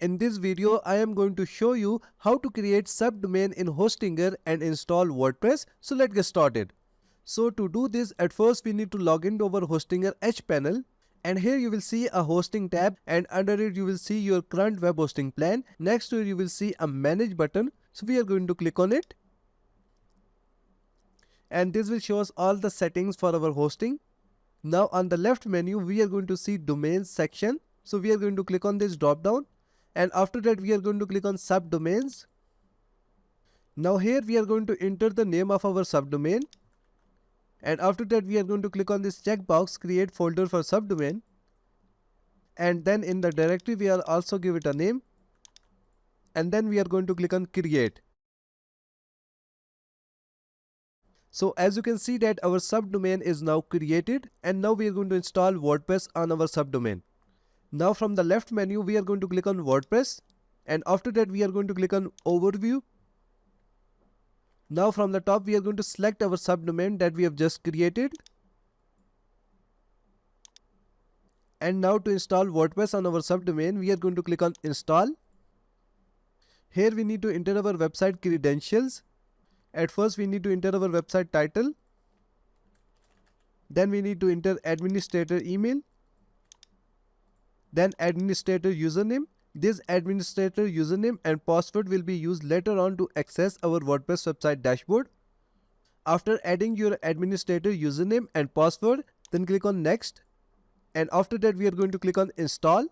In this video, I am going to show you how to create subdomain in Hostinger and install WordPress. So let's get started. So to do this, at first we need to log into our Hostinger H panel. And here you will see a hosting tab, and under it you will see your current web hosting plan. Next to it you will see a manage button. So we are going to click on it. And this will show us all the settings for our hosting. Now on the left menu, we are going to see domains section. So we are going to click on this drop down. And after that we are going to click on subdomains. Now here we are going to enter the name of our subdomain. And after that we are going to click on this checkbox, create folder for subdomain. And then in the directory we are also give it a name. And then we are going to click on create. So as you can see that our subdomain is now created, and now we are going to install WordPress on our subdomain. Now from the left menu we are going to click on WordPress, and after that we are going to click on overview. Now from the top we are going to select our subdomain that we have just created. And now to install WordPress on our subdomain, we are going to click on install. Here we need to enter our website credentials. At first we need to enter our website title. Then we need to enter administrator email. Then administrator username. This administrator username and password will be used later on to access our WordPress website dashboard. After adding your administrator username and password, then click on next. And after that we are going to click on install,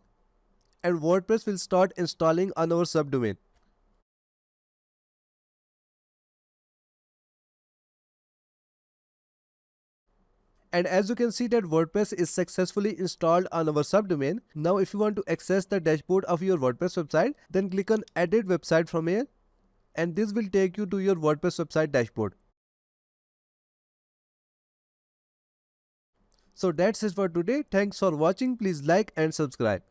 and WordPress will start installing on our subdomain. And as you can see that WordPress is successfully installed on our subdomain. Now if you want to access the dashboard of your WordPress website, then click on edit website from here. And this will take you to your WordPress website dashboard. So that's it for today. Thanks for watching. Please like and subscribe.